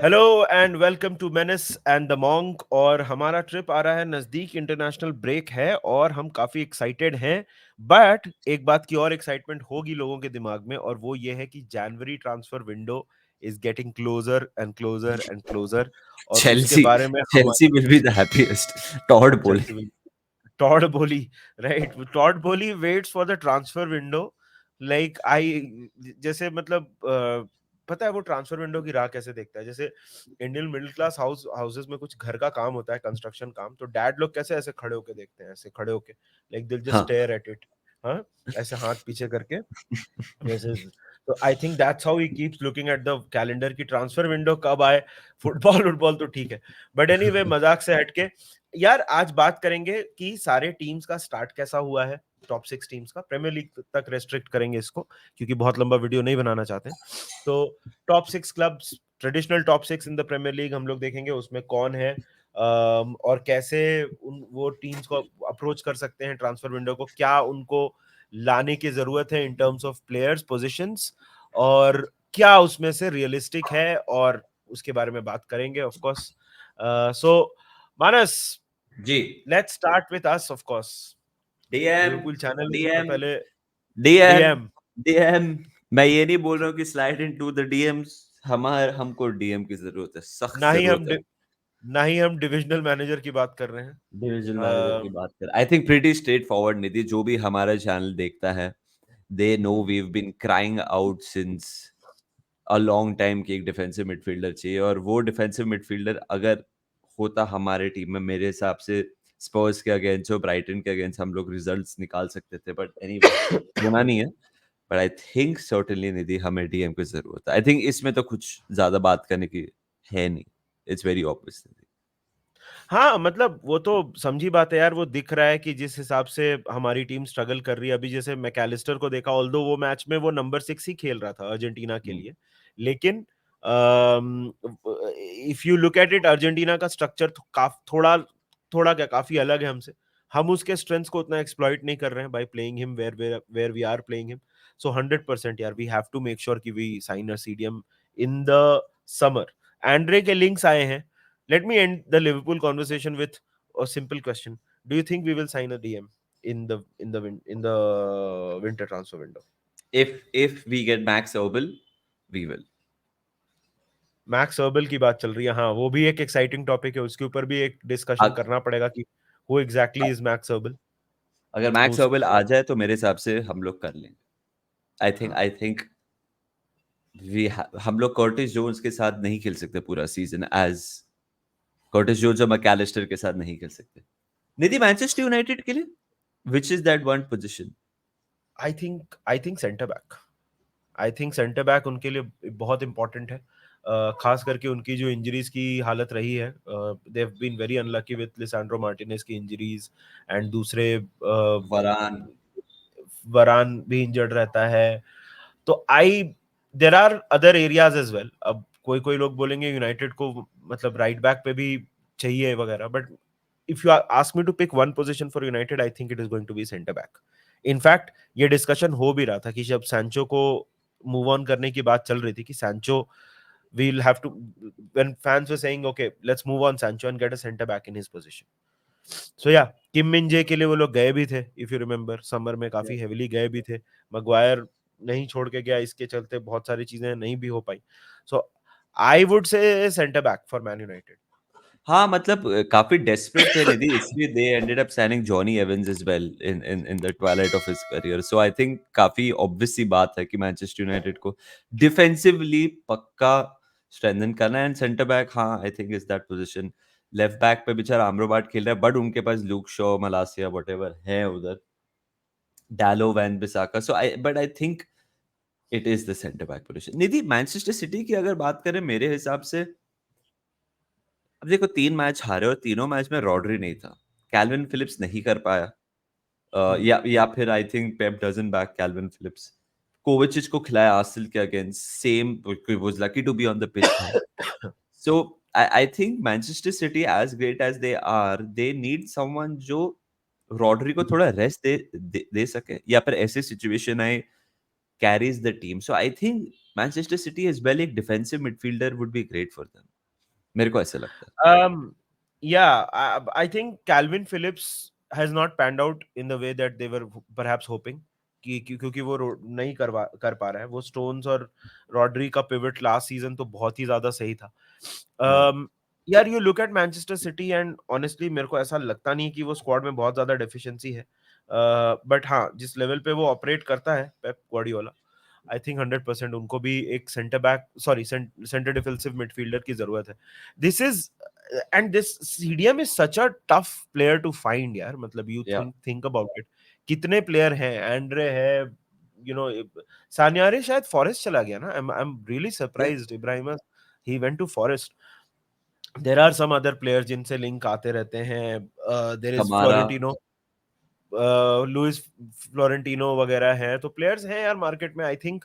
Hello and welcome to Mennis and the monk. और हमारा trip आ रहा है नजदीक, इंटरनेशनल ब्रेक है और हम काफी एक्साइटेड हैं। बट एक बात की और एक्साइटमेंट होगी लोगों के दिमाग में, और वो ये है कि January transfer window is getting closer and closer and closer. और उसके Chelsea, बारे में हम Chelsea will be the happiest. Todd Bowley. Chelsea Todd Boehly, right? Todd Boehly waits for the transfer window. Like I, जैसे मतलब पता है वो ट्रांसफर विंडो की राह कैसे देखता है? जैसे इंडियन मिडिल क्लास हाउसेस में कुछ घर का काम होता है, कंस्ट्रक्शन काम, तो डैड लोग कैसे ऐसे खड़े होके देखते हैं, ऐसे खड़े होके, लाइक दिल जस्ट हाँ. Stare at it. हाँ, ऐसे हाथ पीछे करके वैसे। तो I think that's how he keeps looking at the calendar की ट्रांसफर विंडो कब आए। फुटबॉल फुटबॉल तो ठीक है, बट एनीवे मजाक से हटके यार आज बात करेंगे कि सारे टीम्स का स्टार्ट कैसा हुआ है। टॉप 6 टीम्स का, प्रीमियर लीग तक रेस्ट्रिक्ट करेंगे इसको क्योंकि बहुत लंबा वीडियो नहीं बनाना चाहते। तो top 6 clubs, traditional top 6 in the Premier League हम लोग देखेंगे, उसमें कौन है और कैसे वो टीम्स को अप्रोच कर सकते हैं ट्रांसफर विंडो को, क्या उनको लाने की जरूरत है इन टर्म्स ऑफ प्लेयर्स, पोजीशंस, और क्या उसमें से रियलिस्टिक है, और उसके बारे में बात करेंगे of course. So Manas, ji. Let's start with us of course. DM, Liverpool channel है, सबसे DM, पहले DM, डीएम। DM. मैं ये नहीं बोल रहा हूँ कि स्लाइड इनटू द DMs. हमको डीएम की जरूरत है, सख्त ना ही हम जरूरत है. ना ही हम डिविजनल मैनेजर की बात कर रहे हैं। डिविजन मैनेजर की बात कर, I think pretty straightforward Nidhi. जो भी हमारा चैनल देखता है, they know we have been crying out since a long time कि एक डिफेंसिव मिडफील्डर चाहिए. और वो डिफेंसिव मिडफील्डर अगर होता हमारे टीम में, मेरे हिसाब से स्पर्स के अगेंस्ट और ब्राइटन के अगेंस्ट हम लोग रिजल्ट्स निकाल सकते थे. बट एनीवे, होना नहीं है. बट आई थिंक सर्टेनली निधि हमें डीएम की जरूरत है. आई थिंक इसमें तो कुछ ज्यादा बात करने की है नहीं. It's very obvious. हाँ, मतलब वो तो समझी बात है यार। वो दिख रहा है कि जिस हिसाब से हमारी टीम स्ट्रगल कर रही है अभी, जैसे मैकलिस्टर को देखा, ऑल्दो वो मैच में वो नंबर 6 ही खेल रहा था अर्जेंटीना के लिए, लेकिन if you look at it, Argentina का स्ट्रक्चर थोड़ा थोड़ा क्या काफी अलग है हमसे। हम उसके स्ट्रेंथ्स को उतना एक्सप्लॉइट नहीं कर रहे हैं by playing him where we are playing him. So 100% यार, we have to make sure कि we sign a CDM in the summer. Andre के लिंक्स आए हैं। Let me end the Liverpool conversation with a simple question. Do you think we will sign a DM in the winter transfer window? If we get Max Obil, we will. Max अर्बल की बात चल रही है, हाँ, वो भी एक exciting topic है, उसके ऊपर भी एक डिस्कशन अग- करना पड़ेगा कि who exactly is मैक्स अर्बल। अगर मैक्स उस ओबिल आ जाए तो मेरे हिसाब से हम लोग कर लेंगे. हाँ, आई थिंक हम लोग कर्टिस जोन्स के साथ नहीं खेल सकते पूरा सीजन. एज कर्टिस जोन्स और मैकलिस्टर के साथ नहीं खेल सकते. निधि, मैनचेस्टर यूनाइटेड के लिए which is that one position? I think centre back उनके लिए बहुत इंपॉर्टेंट है। खास करके उनकी जो इंजरीज की हालत रही है, they have been very unlucky with Lisandro Martinez की इंजरीज, एंड दूसरे वरान. वरान भी इंजर्ड रहता है। तो I there are other areas as well. अब कोई कोई लोग बोलेंगे यूनाइटेड को मतलब राइट बैक पे भी चाहिए वगैरह, but if you ask me to pick one position for United, I think it is going to be centre back. In fact ये डिस्कशन हो भी रहा था कि जब सैंचो को मूव ऑन करने की बात चल रही थी कि Sancho we'll have to, when fans were saying okay let's move on Sancho and get a center back in his position. So yeah, किम मिन जे के लिए वो लोग गए भी थे, इफ यू रिमेम्बर समर में काफी हेविली गए भी थे। मगवायर नहीं छोड़ के गया, इसके चलते बहुत सारी चीजें नहीं भी हो पाई। So I would say centre back for Man United. हाँ, मतलब काफी डेस्परेट थे निधि, इसलिए they ended up signing Jonny Evans as well in the twilight of his career. So I think काफी ऑब्वियस सी बात है कि मैनचेस्टर यूनाइटेड को डिफेंसिवली पक्का स्ट्रेंथन करना है. एंड सेंटर बैक, हाँ, I think is that position. Left back पे बेचारा आम्रोबाट खेल रहा है, बट उनके पास लूक शॉ, मलासिया, व्हाटएवर है उधर, Dalot, Wan Bissaka. So I think it is the centre back position. Nidhi, Manchester City की अगर बात करें, मेरे हिसाब से अब देखो, 3 मैच हारे और तीनों मैच में रॉड्री नहीं था. कैल्विन फिलिप्स नहीं कर पाया. या फिर I think Pep doesn't back Kalvin Phillips. Kovacic को खिलाया आर्सेनल के against, same, was lucky to be on the pitch था. So I think Manchester City, as great as they are, they need someone जो Rodri को थोड़ा rest दे सके, या फिर ऐसे सिचुएशन आए carries the team. So I think Manchester City as well एक defensive midfielder would be great for them. मेरे को ऐसा लगता है। Yeah, I think Calvin Phillips has not panned out in the way that they were perhaps hoping क्योंकि वो नहीं कर पा रहा है वो स्टोन्स और रॉड्री का पिवट लास्ट सीजन तो बहुत ही ज्यादा सही था। हाँ, um, यार you look at Manchester city and honestly मेरे को ऐसा लगता नहीं कि वो स्क्वाड में बहुत ज्यादा डेफिशिएंसी है, बट हाँ जिस लेवल पे वो ऑपरेट करता है पेप ग्वार्डियोला, आई थिंक 100% उनको भी एक centre back sorry centre defensive midfielder की जरूरत है। This is and this CDM is such a tough player to find यार, मतलब you yeah think about it, कितने प्लेयर हैं, एंड्रे है, यू नो सानियारे शायद फॉरेस्ट चला गया ना, I am really yeah surprised, Ibrahima he went to Forest, there are some other players जिनसे लिंक आते रहते हैं, देयर इज हमारा फ्लोरेंटिनो, लुइस फ्लोरेंटिनो वगैरह हैं, तो प्लेयर्स हैं यार मार्केट में I think,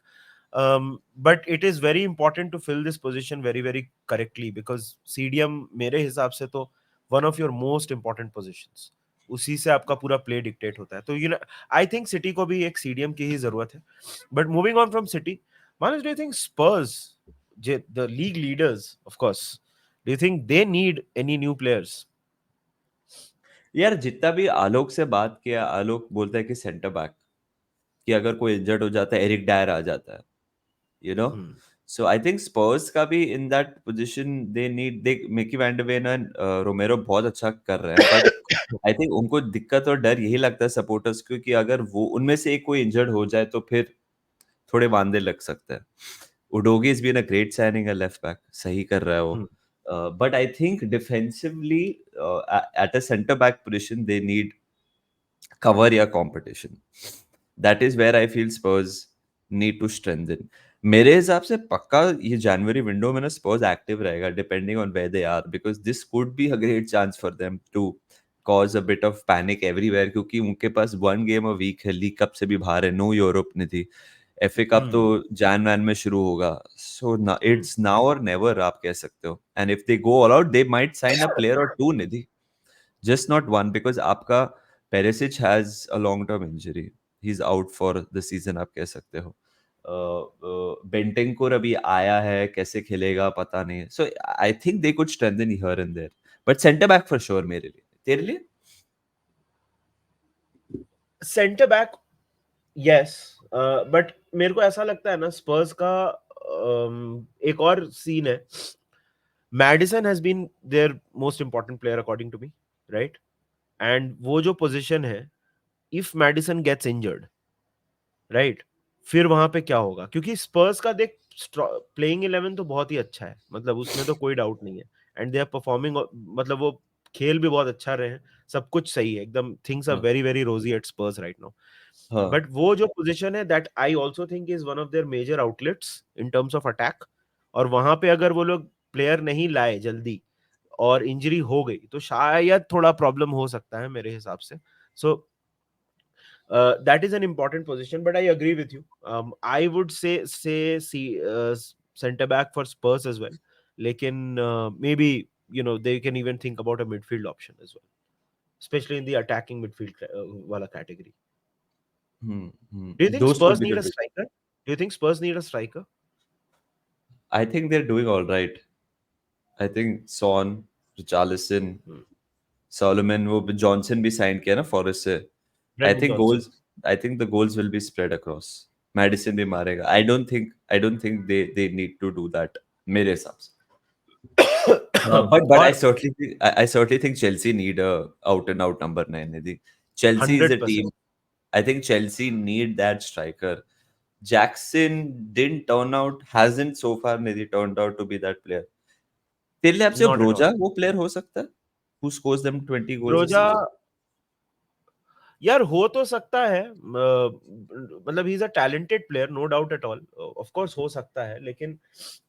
but it is very important to fill this position very very correctly because CDM मेरे हिसाब से तो one of your most important positions, उसी से आपका पूरा प्ले डिक्टेट होता है, तो you know I think City को भी एक सीडीएम की ही जरूरत है। But moving on from City, Manas do you think Spurs, the league leaders of course, do you think they need any new players? यार जितना भी आलोक से बात किया, आलोक बोलता है कि सेंटर बैक, कि अगर कोई इंजर्ड हो जाता है एरिक डायर आ जाता है, you know. So I think Spurs का भी in that position they need, they Micky van de Ven and Romero बहुत अच्छा कर रहे हैं, बट आई थिंक उनको दिक्कत और डर यही लगता है सपोर्टर्स को कि अगर वो उनमें से एक कोई इंजर्ड हो जाए तो फिर थोड़े वांदे लग सकते हैं। Udogie is been a great signing, a left back सही कर रहा है वो, but I think defensively at a centre back position they need cover या competition. That is where I feel Spurs need to strengthen. मेरे हिसाब से पक्का ये जनवरी विंडो में ना स्पर्स एक्टिव रहेगा depending on where they are, because this could be a great chance for them to cause a bit of panic everywhere, क्योंकि उनके पास वन गेम अ वीक है, लीग कप से भी बाहर है, no Europe Nidhi, FA cup तो जैन वैन में शुरू होगा, so it's now or never आप कह सकते हो, and if they go all out they might sign a player और two Nidhi, just not one, because आपका Perisic has a long term injury, he's out for the season आप कह सकते हो, बेंटेंकुर अभी आया है, कैसे खेलेगा पता नहीं, so I think they could strengthen here and there, but center back for sure मेरे लिए, तेरे लिए? सेंटर बैक यस, बट मेरे को ऐसा लगता है ना स्पर्स का एक और सीन है, Maddison has been their most important player according to me, right, and वो जो पोजीशन है, if Maddison gets injured, right, फिर वहां पे क्या होगा, क्योंकि स्पर्स का देख प्लेइंग 11 तो बहुत ही अच्छा है, मतलब उसमें तो कोई डाउट नहीं है, एंड दे आर परफॉर्मिंग, मतलब वो खेल भी बहुत अच्छा रहे हैं, सब कुछ सही है एकदम, थिंग्स आर हाँ very very rosy at Spurs right now, हाँ बट वो जो पोजीशन है that I also think is one of their major outlets in terms of attack, और वहां पे अगर वो लोग प्लेयर नहीं लाए जल्दी और इंजरी हो गई तो शायद थोड़ा प्रॉब्लम हो सकता है मेरे हिसाब से, सो that is an important position, but I agree with you. I would say see center back for Spurs as well. Lekin maybe they can even think about a midfield option as well, especially in the attacking midfield wala category. Do you think those could Spurs be need the a two. striker? Do you think Spurs need a striker? I think they're doing all right. I think Son, Richarlison, Hmm. Solomon, वो Johnson भी sign किया ना Forest से, I Brendan think Johnson. Goals, I think the goals will be spread across, Maddison भी मारेगा, I don't think they need to do that मेरे हिसाब से, but I और certainly think, I certainly think Chelsea need a out and out number 9 Nidhi. Chelsea is a 100%. team, I think Chelsea need that striker. Jackson didn't turn out, hasn't so far Nidhi turned out to be that player. तेरे लिए आपसे Not at all. Broja वो player हो सकता है who scores them 20 goals a Broja, season? यार हो तो सकता है, मतलब he is a talented player, no doubt at all, of course हो सकता है, लेकिन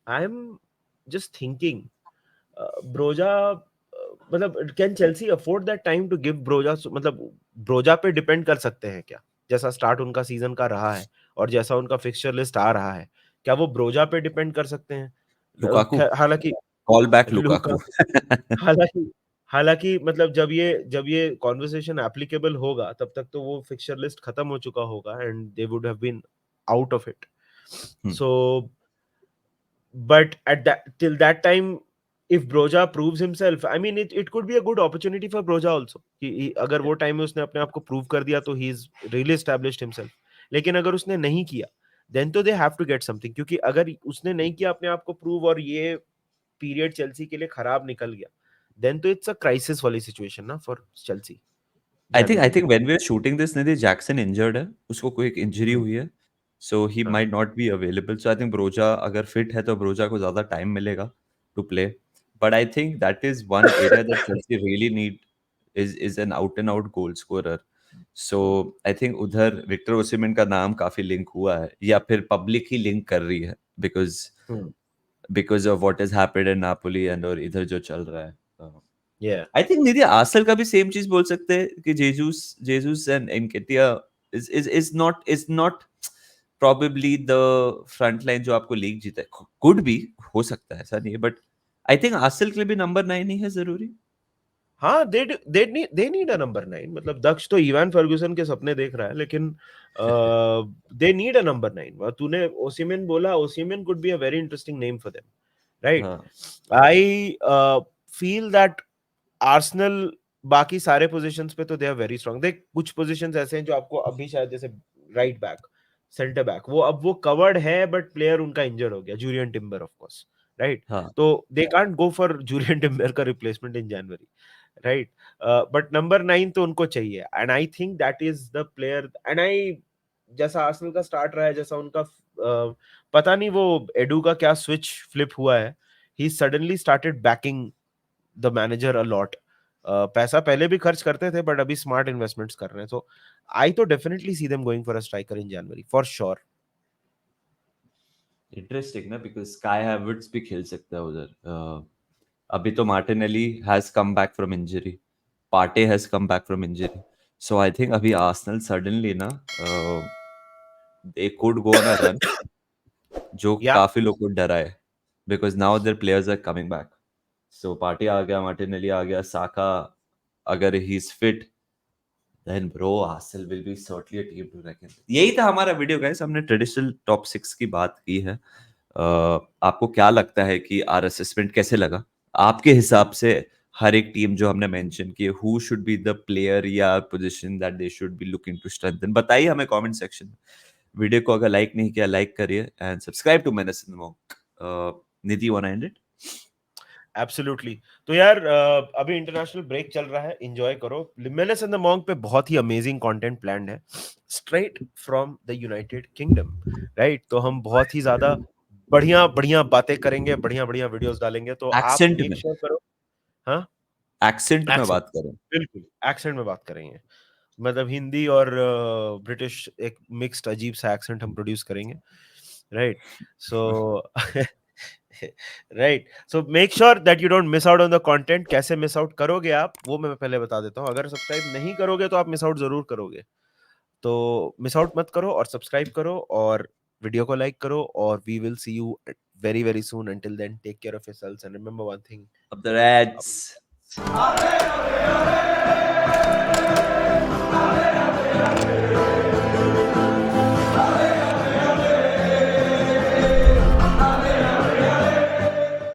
I am just thinking Broja, मतलब can Chelsea afford that time to give Broja, मतलब ब्रोजा पे डिपेंड कर सकते हैं क्या, जैसा स्टार्ट उनका सीजन का रहा है और जैसा उनका फिक्सचर लिस्ट आ रहा है, क्या वो ब्रोजा पे डिपेंड कर सकते हैं? लुकाकू, हालांकि call back लुका लुकाकू. हालांकि हालांकि मतलब जब ये कॉन्वर्सेशन एप्लीकेबल होगा तब तक तो वो फिक्सचर लिस्ट खत्म हो चुका होगा and they would have been out of it, Hmm. So but at that till that time if Broja proves himself, I mean it could be a good opportunity for Broja also. अगर वो time में उसने अपने आप को prove कर दिया तो he is really established himself. लेकिन अगर उसने नहीं किया, then तो they have to get something, क्योंकि अगर उसने नहीं किया अपने आप को प्रूव और ये पीरियड चेल्सी के लिए खराब निकल गया, then तो it's a crisis वाली situation ना for Chelsea. I Genuinely. think when we are shooting this, Nidhi, Jackson injured है, उसको कोई एक इंजरी हम्म, हुई है, so he हाँ, might not be available. So I think Broja अगर fit है तो Broja को ज़्यादा टाइम मिलेगा to play. But I think that is one area that Chelsea really need is an out and out goal scorer. So I think उधर Victor Osimhen का नाम काफी लिंक हुआ है, या फिर पब्लिक ही लिंक कर रही है because of what has happened in Napoli and और इधर जो चल रहा है. yeah. I think Nidhi Arsenal का भी सेम चीज बोल सकते हैं कि Jesus and एनकेटिया is not probably the front line जो आपको लीग जीता है. कुड भी हो सकता है, ऐसा नहीं है, बट आई थिंक आर्सेनल के लिए भी नंबर 9 ही है जरूरी. हाँ, they need a number 9. मतलब दक्ष तो इवान फर्ग्यूसन के सपने देख रहा है, लेकिन they need a number 9. तूने ओसिमेन बोला, Osimhen could be a very interesting name for them, right? हाँ. I feel that आर्सेनल बाकी सारे पोजीशंस पे तो दे आर वेरी स्ट्रांग. देख कुछ पोजीशंस ऐसे हैं जो आपको अभी शायद जैसे राइट बैक, सेंटर बैक, वो अब वो कवर्ड है, बट प्लेयर उनका इंजर्ड हो गया, Jurrien Timber of course, right? हाँ. तो they can't go for Jurrien Timber का replacement in January, right? But number 9 तो उनको चाहिए, and I think that is the player. And I, जैसा आर्सेनल का स्टार्ट रहा है, जैसा उनका पता नहीं वो एडू का क्या स्विच फ्लिप हुआ है, he suddenly started backing the manager a lot. पैसा पहले भी खर्च करते थे, बट अभी स्मार्ट इन्वेस्टमेंट्स कर रहे हैं. सो आई तो definitely see them going for a striker in January for sure. Interesting ना, बिकॉज स्काई हैवर्ट्स भी खेल सकता है उधर. अभी तो Martinelli has come back from injury, Partey has come back from injury. So I think अभी आर्सेनल सडनली ना they could go on a run जो या काफी लोग को डरा है, because now their players are coming back. So Partey आ गया, मार्टिनेली आ गया, साका अगर he is fit, then bro Arsenal will be certainly a team to reckon. यही था हमारा वीडियो गाइस, हमने ट्रेडिशनल टॉप 6 की बात की है. आपको क्या लगता है कि आर असेसमेंट कैसे लगा आपके हिसाब से? हर एक टीम जो हमने मेंशन की, who should be the player या position that they should be looking to strengthen, बताइए हमें कमेंट सेक्शन में. वीडियो को अगर लाइक नहीं किया, लाइक करिए and subscribe to menace in the monk. Nidhi, want to end it? Absolutely. तो यार अभी इंटरनेशनल ब्रेक चल रहा है, एंजॉय करो. मेनेस इन द मॉन्क पे बहुत ही अमेजिंग कंटेंट प्लान्ड है, straight from the United kingdom, right? तो हम बहुत ही ज्यादा बढ़िया बढ़िया बातें करेंगे, बढ़िया बढ़िया वीडियोस डालेंगे, तो आप एक्सेंट मेक में, श्योर करो. हाँ, एक्सेंट में एक्सेंट, बात करें. बिल्कुल एक्सेंट में बात करेंगे. मतलब हिंदी और ब्रिटिश एक मिक्स्ड अजीब सा एक्सेंट हम प्रोड्यूस करेंगे, right? So right, so make sure that you don't miss out on the content. कैसे मिस आउट करोगे आप, वो मैं पहले बता देता हूँ. अगर सब्सक्राइब नहीं करोगे तो आप मिस आउट जरूर करोगे. तो मिस आउट मत करो और सब्सक्राइब करो और वीडियो को लाइक करो, और we will see you very very soon. Until then, take care of yourselves and remember one thing. Of the Reds.